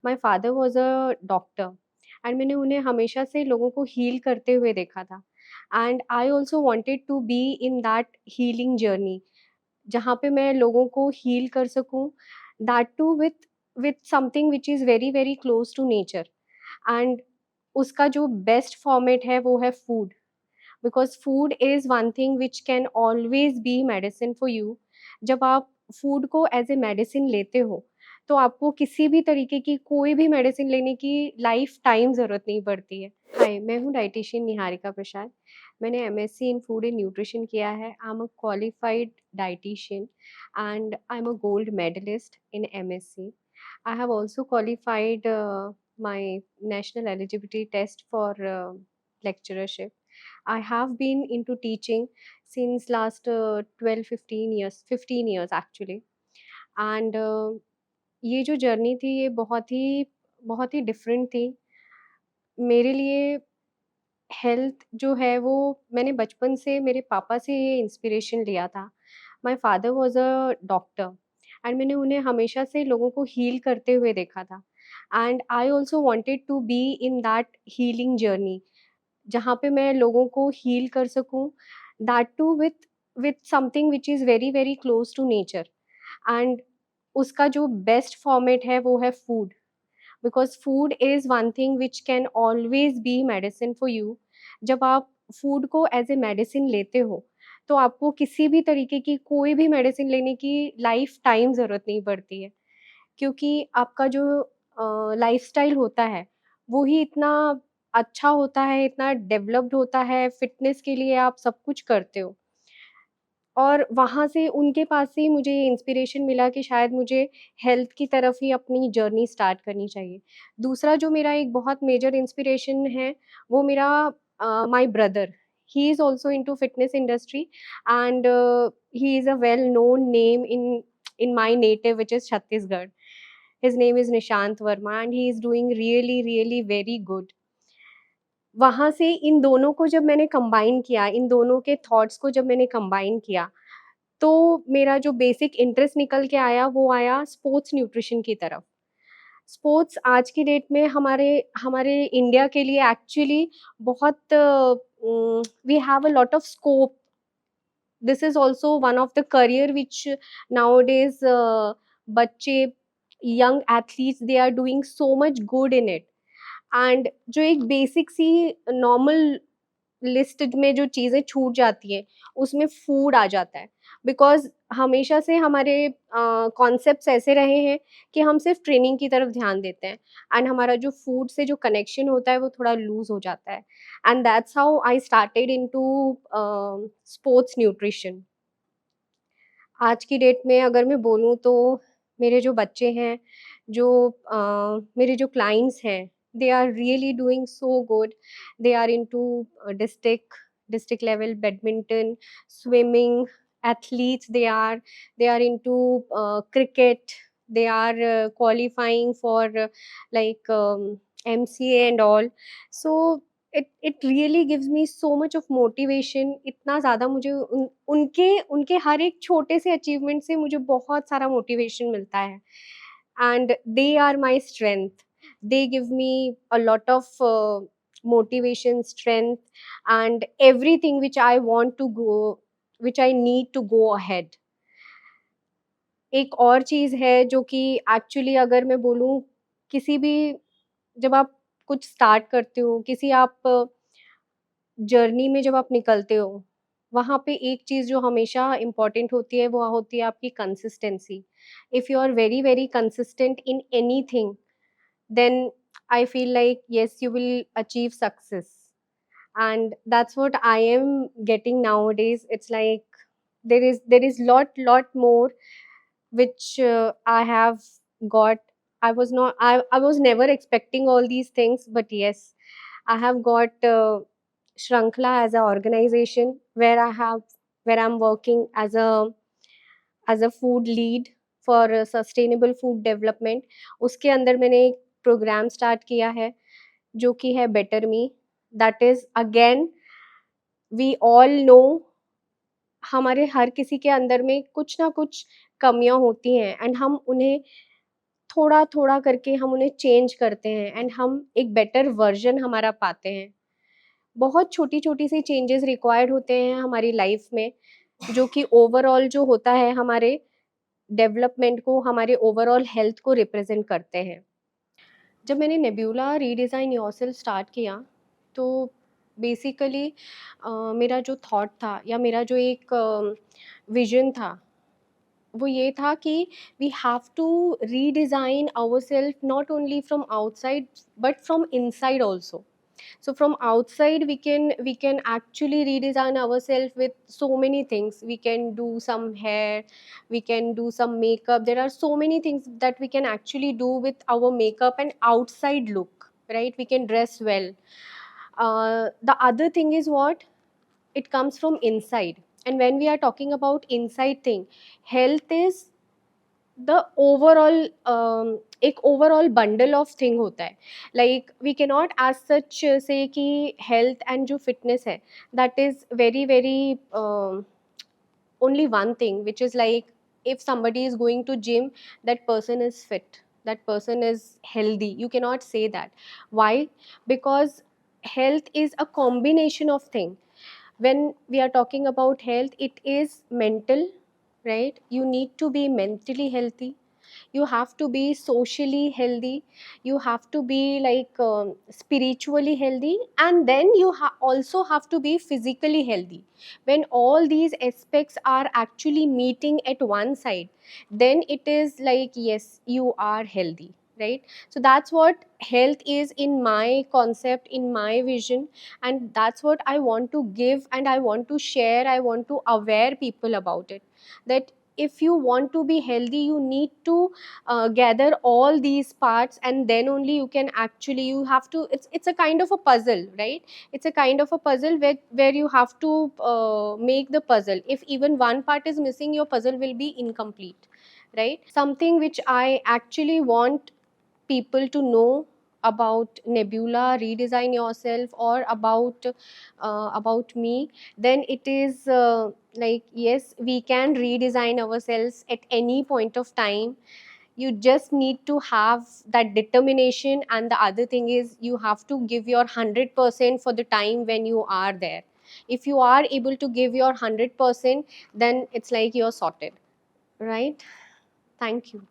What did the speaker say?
My father was a doctor and मैंने उन्हें हमेशा से लोगों को हील करते हुए देखा था and I also wanted to be in that healing journey जहाँ पे मैं लोगों को हील कर सकूँ, that too with something which is very, very close to nature and उसका जो बेस्ट फॉर्मेट है वो है food. Because food is one thing which can always be medicine for you. जब आप फूड को एज़ अ मेडिसिन लेते हो, तो आपको किसी भी तरीके की कोई भी मेडिसिन लेने की लाइफ टाइम ज़रूरत नहीं पड़ती है। हाय, मैं हूँ डायटीशियन निहारिका प्रसाद। मैंने MSc in food and nutrition किया है। I am a qualified dietitian and I am a gold medalist in MSc. I have also qualified my national eligibility test for lecturership. I have been into teaching since last 12 15 years, 15 years actually. And ये जो journey थी ये बहुत ही different थी मेरे लिए। Health जो है वो मैंने बचपन से मेरे पापा से ये इंस्पिरेशन लिया था। My father was a doctor and मैंने उन्हें हमेशा से लोगों को हील करते हुए देखा था and I also wanted to be in that healing journey जहाँ पे मैं लोगों को हील कर सकूँ, that too with something which is very, very close to nature and उसका जो बेस्ट फॉर्मेट है वो है food. Because food is one thing which can always be medicine for you. जब आप फूड को एज़ अ मेडिसिन लेते हो, तो आपको किसी भी तरीके की कोई भी मेडिसिन लेने की लाइफ टाइम ज़रूरत नहीं पड़ती है। क्योंकि आपका जो लाइफ़स्टाइल होता है, वो ही इतना अच्छा होता है, इतना डेवलप्ड होता है, फ़िटनेस के लिए आप सब कुछ करते हो। और वहाँ से उनके पास से ही मुझे ये इंस्पिरेशन मिला कि शायद मुझे हेल्थ की तरफ ही अपनी जर्नी स्टार्ट करनी चाहिए। दूसरा जो मेरा एक बहुत मेजर इंस्पिरेशन है, वो मेरा my brother. He is also into fitness industry and he is a well known name in my native which is Chhattisgarh. His name is Nishant Verma and he is doing really, really very good. वहाँ से इन दोनों को जब मैंने combine किया, इन दोनों के thoughts को जब मैंने कंबाइन किया, तो मेरा जो बेसिक इंटरेस्ट निकल के आया वो आया स्पोर्ट्स न्यूट्रिशन की तरफ। स्पोर्ट्स आज की डेट में हमारे हमारे इंडिया के लिए एक्चुअली बहुत we have a lot of scope. This is also one of the career which nowadays बच्चे young athletes they are doing so much good in it. And जो एक बेसिक सी नॉर्मल लिस्ट में जो चीज़ें छूट जाती हैं, उसमें फूड आ जाता है। बिकॉज़ हमेशा से हमारे कॉन्सेप्ट्स ऐसे रहे हैं कि हम सिर्फ़ ट्रेनिंग की तरफ ध्यान देते हैं एंड हमारा जो फूड से जो कनेक्शन होता है, वो थोड़ा लूज़ हो जाता है। And that's how I started into sports nutrition. आज की डेट में अगर मैं बोलूँ तो मेरे जो बच्चे हैं, जो मेरे जो क्लाइंट्स हैं, they are really doing so good. They are into district level badminton, swimming athletes they are into cricket. They are qualifying for like MCA and all. So it really gives me so much of motivation. इतना ज़्यादा मुझे उनके उनके हर एक छोटे से achievement से मुझे बहुत सारा मोटिवेशन मिलता है and they are my strength. They give me a lot of motivation, strength and everything which I want to go, which I need to go ahead. एक और चीज़ है जो कि एक्चुअली अगर मैं बोलूँ, किसी भी जब आप कुछ स्टार्ट करते हो, किसी आप जर्नी में जब आप निकलते हो, वहाँ पे एक चीज़ जो हमेशा इम्पोर्टेंट होती है, वो होती है आपकी consistency. If you are very, very consistent in anything, then I feel like yes, you will achieve success. And that's what I am getting nowadays. It's like there is lot more which I have got. I was never expecting all these things, but yes, I have got Shrankla as an organization where I'm working as a food lead for sustainable food development. उसके अंदर मैंने एक programme start किया है जो कि है better me. That is again, we all know, हमारे हर किसी के अंदर में कुछ ना कुछ कमियां होती हैं एंड हम उन्हें थोड़ा थोड़ा करके हम उन्हें चेंज करते हैं एंड हम एक बेटर वर्जन हमारा पाते हैं। बहुत छोटी छोटी सी चेंजेस रिक्वायर्ड होते हैं हमारी लाइफ में, जो कि ओवरऑल जो होता है हमारे डेवलपमेंट को, हमारे ओवरऑल हेल्थ को रिप्रेजेंट करते हैं। जब मैंने नेब्यूला रीडिज़ाइन योरसेल्फ स्टार्ट किया, तो बेसिकली मेरा जो थॉट था या मेरा जो एक विजन था, वो ये था कि we have to redesign ourself not only from outside but from inside also. So from outside we can actually redesign ourselves with so many things. We can do some hair, we can do some makeup. There are so many things that we can actually do with our makeup and outside look, right? We can dress well. The other thing is what, it comes from inside. And when we are talking about inside thing, health is the overall एक overall bundle of thing होता है. Like we can not as such से कि health and जो fitness है, that is very very only one thing, which is like, if somebody is going to gym, that person is fit, that person is healthy. You cannot say that. Why? Because health is a combination of things. When we are talking about health, it is mental, right? You need to be mentally healthy, you have to be socially healthy, you have to be like spiritually healthy, and then you also have to be physically healthy. When all these aspects are actually meeting at one side, then it is like, yes, you are healthy, right? So that's what health is in my concept, in my vision, and that's what I want to give and I want to share, I want to aware people about it, that if you want to be healthy, you need to gather all these parts, and then only you can actually, you have to, it's a kind of a puzzle, right? It's a kind of a puzzle where you have to make the puzzle. If even one part is missing, your puzzle will be incomplete, right? Something which I actually want people to know about Nebula Redesign Yourself, or about me, then it is like, yes, we can redesign ourselves at any point of time. You just need to have that determination, and the other thing is, you have to give your 100% for the time when you are there. If you are able to give your 100%, then it's like you're sorted, right? Thank you.